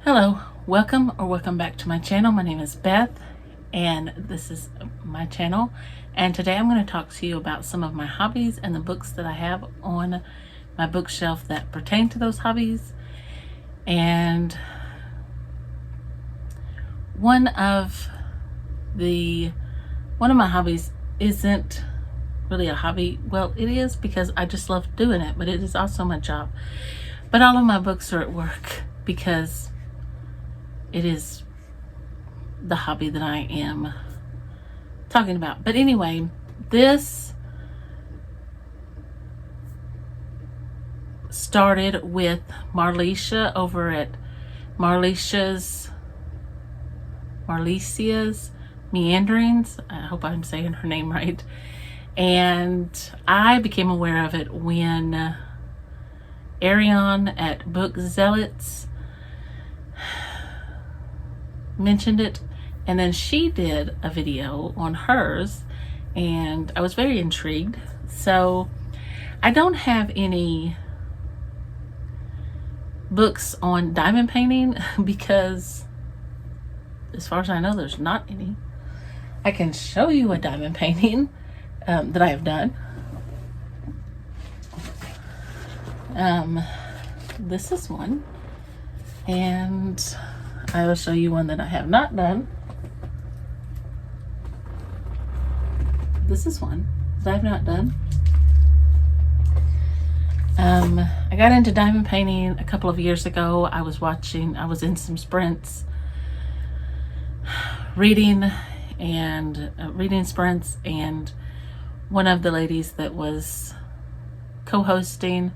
Hello, welcome back to my channel. My name is Beth and this is my channel, and today I'm going to talk to you about some of my hobbies and the books that I have on my bookshelf that pertain to those hobbies. And one of my hobbies isn't really a hobby. Well, it is because I just love doing it, but it is also my job. But all of my books are at work because it is the hobby that I am talking about. But anyway, this started with Marlicia over at Marlicia's Meanderings. I hope I'm saying her name right. And I became aware of it when Ariane at Book Zealots mentioned it, and then she did a video on hers, and I was very intrigued. So I don't have any books on diamond painting because as far as I know there's not any. I can show you a diamond painting that I have done. This is one, and I will show you one that I have not done. This is one that I have not done. I got into diamond painting a couple of years ago. I was in some sprints, reading sprints, and one of the ladies that was co-hosting,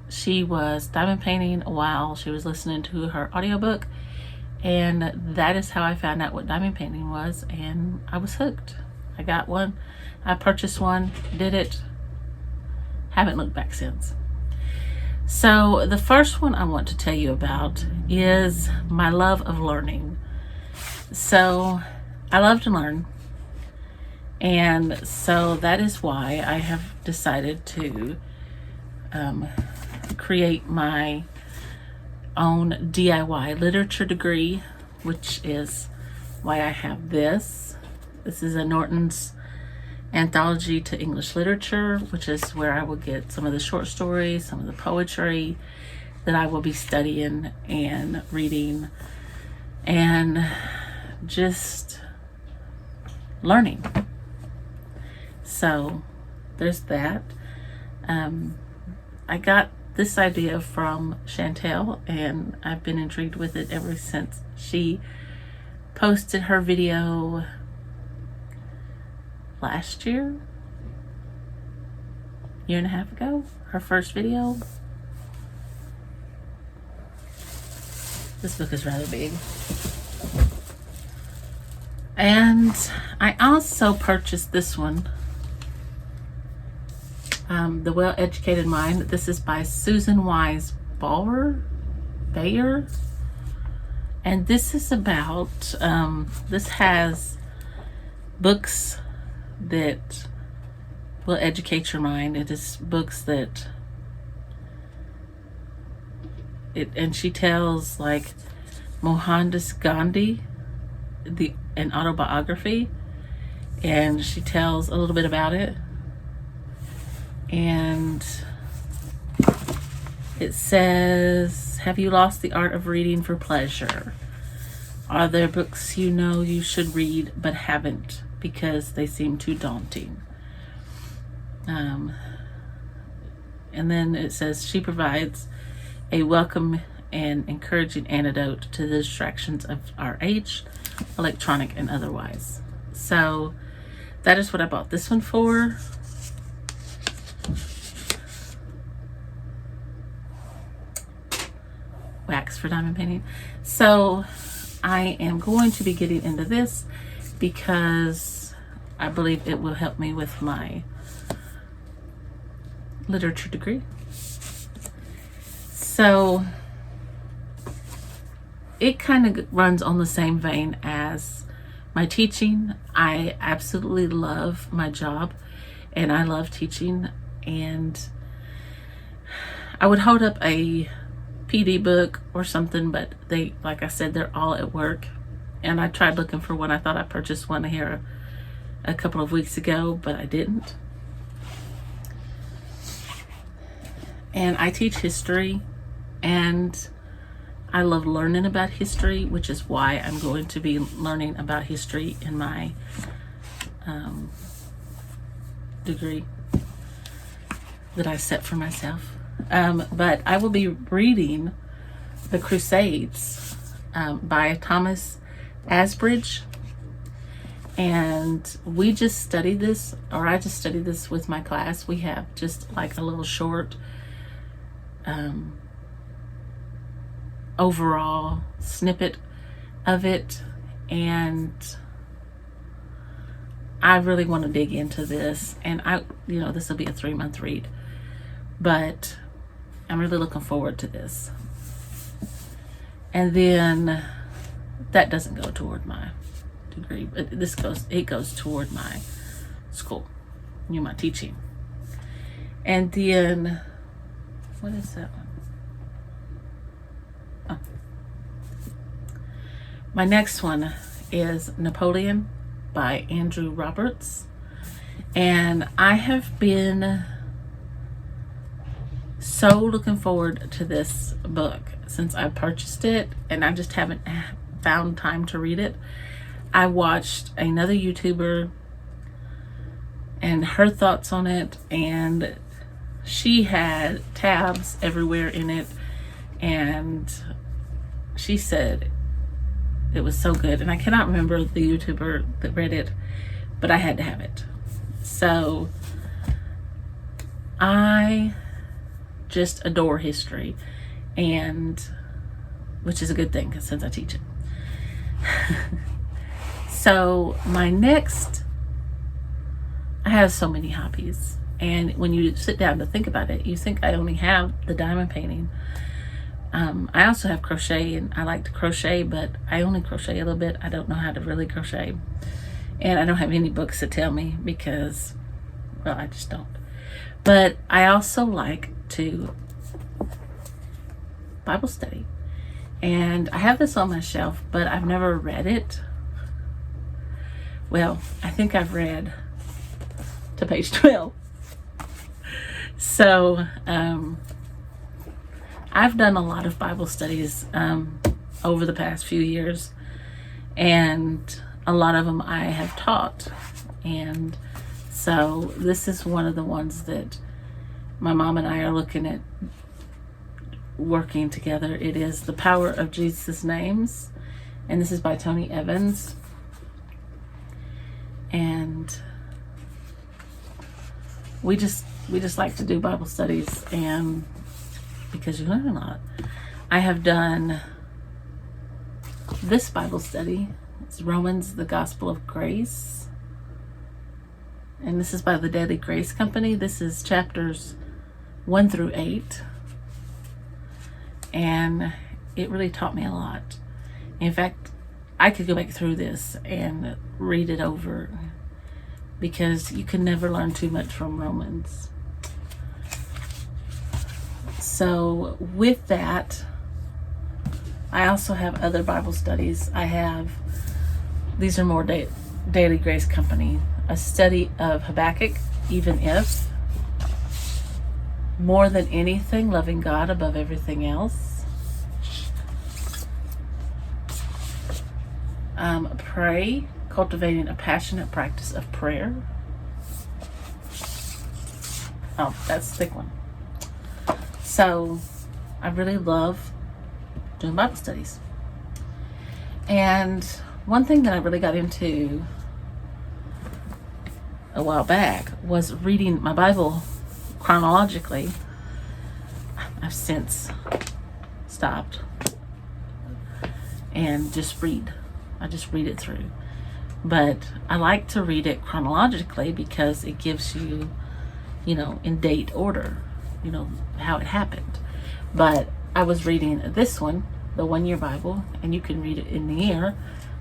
she was diamond painting while she was listening to her audiobook, and that is how I found out what diamond painting was, and I was hooked. I got one, I purchased one, did it, haven't looked back since. So the first one I want to tell you about is my love of learning. So I love to learn, and so that is why I have decided to create my own DIY literature degree, which is why I have this. This is a Norton's Anthology to English Literature, which is where I will get some of the short stories, some of the poetry that I will be studying and reading and just learning. So there's that. I got this idea from Chantel, and I've been intrigued with it ever since she posted her video last year and a half ago, her first video. This book is rather big. And I also purchased this one, The Well-Educated Mind. This is by Susan Wise Bayer. And this is about, this has books that will educate your mind. It is books that, and she tells like Mohandas Gandhi, an autobiography, and she tells a little bit about it. And it says, have you lost the art of reading for pleasure? Are there books you know you should read but haven't because they seem too daunting? And then it says she provides a welcome and encouraging antidote to the distractions of our age, electronic and otherwise. So that is what I bought this one for. Wax for diamond painting. So I am going to be getting into this because I believe it will help me with my literature degree. So it kind of runs on the same vein as my teaching. I absolutely love my job and I love teaching, and I would hold up a PD book or something, but they, like I said, they're all at work. And I tried looking for one. I thought I purchased one here a couple of weeks ago, but I didn't. And I teach history, and I love learning about history, which is why I'm going to be learning about history in my degree that I set for myself. But I will be reading The Crusades by Thomas Asbridge. And we just studied this, or I just studied this with my class. We have just like a little short overall snippet of it, and I really want to dig into this, and this will be a 3-month read, but I'm really looking forward to this. And then that doesn't go toward my degree, but it goes toward my school, my teaching. And then what is that one? Oh. My next one is Napoleon by Andrew Roberts. And I have been so looking forward to this book since I purchased it, and I just haven't found time to read it. I watched another YouTuber and her thoughts on it, and she had tabs everywhere in it, and she said it was so good. And I cannot remember the YouTuber that read it, but I had to have it. So I just adore history, and which is a good thing since I teach it. So my next, I have so many hobbies. And when you sit down to think about it, you think I only have the diamond painting. I also have crochet, and I like to crochet, but I only crochet a little bit. I don't know how to really crochet. And I don't have any books to tell me because, well, I just don't. But I also like to Bible study. And I have this on my shelf, but I've never read it. Well, I think I've read to page 12. So, I've done a lot of Bible studies over the past few years, and a lot of them I have taught. And so this is one of the ones that my mom and I are looking at working together. It is The Power of Jesus' Names, and this is by Tony Evans. And we just like to do Bible studies, and because you learn a lot. I have done this Bible study. It's Romans, the Gospel of Grace. And this is by the Daily Grace Company. This is chapters 1 through 8. And it really taught me a lot. In fact, I could go back through this and read it over, because you can never learn too much from Romans. So with that, I also have other Bible studies. These are more Daily Grace Company. A study of Habakkuk, Even If. More Than Anything, Loving God Above Everything Else. Pray, Cultivating a Passionate Practice of Prayer. Oh, that's a thick one. So I really love doing Bible studies. And one thing that I really got into a while back was reading my Bible chronologically. I've since stopped and just read. I just read it through. But I like to read it chronologically because it gives you, in date order, how it happened. But I was reading this one, the 1 Year Bible, and you can read it in the year,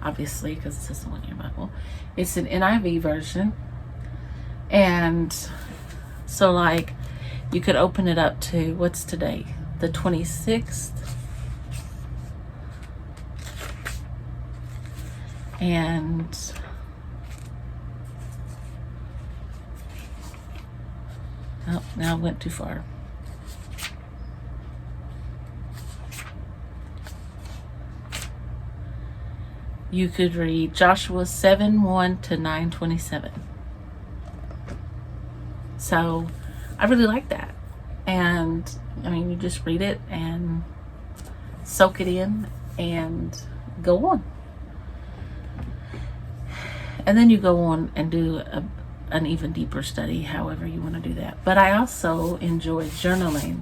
obviously, because it says the 1 Year Bible. It's an NIV version. And so, you could open it up to, what's today? The 26th? And oh, now I went too far. You could read Joshua 7:1 to 9:27. So I really like that. And I mean, you just read it and soak it in and go on. And then you go on and do an even deeper study, however you want to do that. But I also enjoy journaling,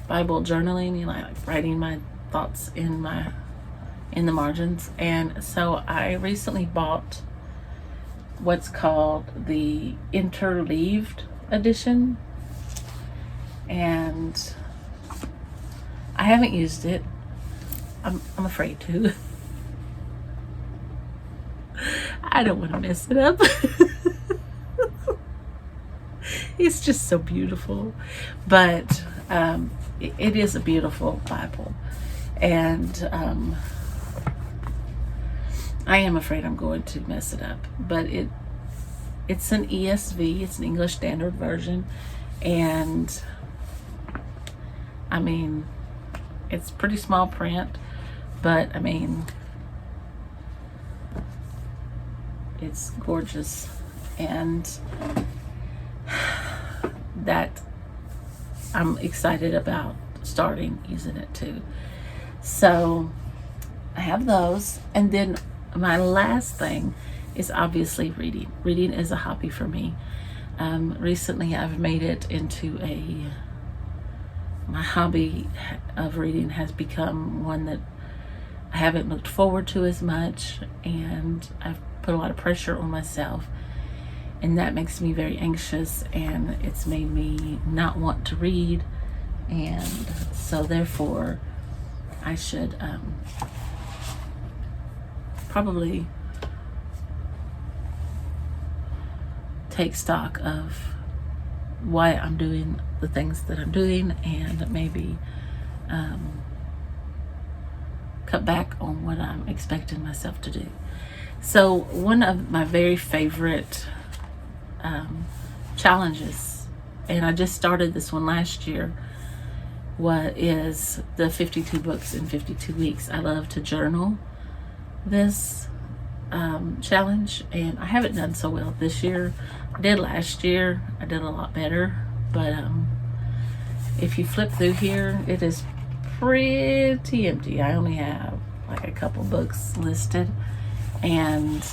Bible journaling, you know, like writing my thoughts in the margins. And so I recently bought what's called the interleaved edition, and I haven't used it. I'm afraid to. I don't want to mess it up. It's just so beautiful. But it is a beautiful Bible. And I am afraid I'm going to mess it up. But it's an ESV. It's an English Standard Version. And I mean, it's pretty small print. But I mean, it's gorgeous, and that I'm excited about starting using it too. So I have those, and then my last thing is obviously reading. Reading is a hobby for me. Recently I've made it into my hobby of reading has become one that I haven't looked forward to as much, and I've put a lot of pressure on myself, and that makes me very anxious, and it's made me not want to read. And so therefore I should probably take stock of why I'm doing the things that I'm doing, and maybe cut back on what I'm expecting myself to do. So one of my very favorite challenges, and I just started this one last year, is the 52 books in 52 weeks. I love to journal this challenge, and I haven't done so well this year. I did last year. I did a lot better, but if you flip through here, it is pretty empty. I only have like a couple books listed, and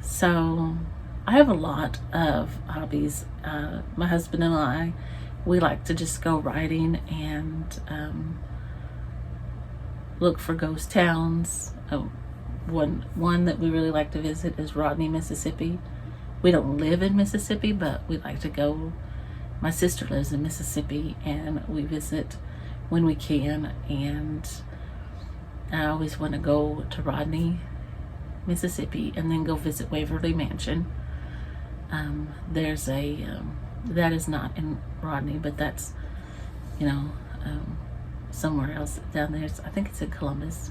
so I have a lot of hobbies. My husband and I, we like to just go riding and look for ghost towns. One that we really like to visit is Rodney, Mississippi. We don't live in Mississippi, but we like to go. My sister lives in Mississippi, and we visit when we can. And I always want to go to Rodney, Mississippi, and then go visit Waverly Mansion. There's that is not in Rodney, but that's, somewhere else down there. I think it's in Columbus.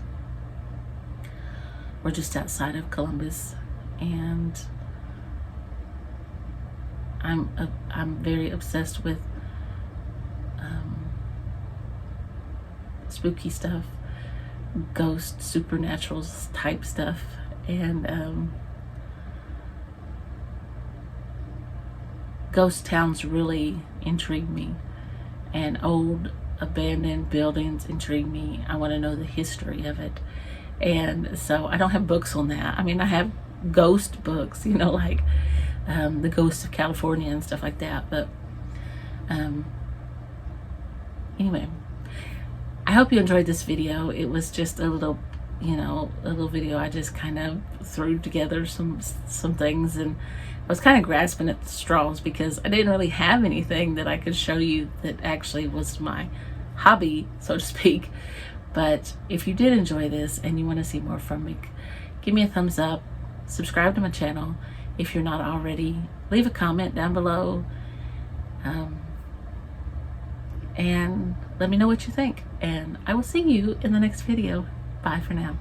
We're just outside of Columbus, and I'm very obsessed with spooky stuff, ghost, supernatural type stuff, and ghost towns really intrigue me, and old abandoned buildings intrigue me. I want to know the history of it. And so I don't have books on that. I mean, I have ghost books, like the Ghost of California and stuff like that. But anyway, I hope you enjoyed this video. It was just a little video. I just kind of threw together some things, and I was kind of grasping at the straws because I didn't really have anything that I could show you that actually was my hobby, so to speak. But if you did enjoy this and you want to see more from me, give me a thumbs up, subscribe to my channel if you're not already, leave a comment down below, and let me know what you think. And I will see you in the next video. Bye for now.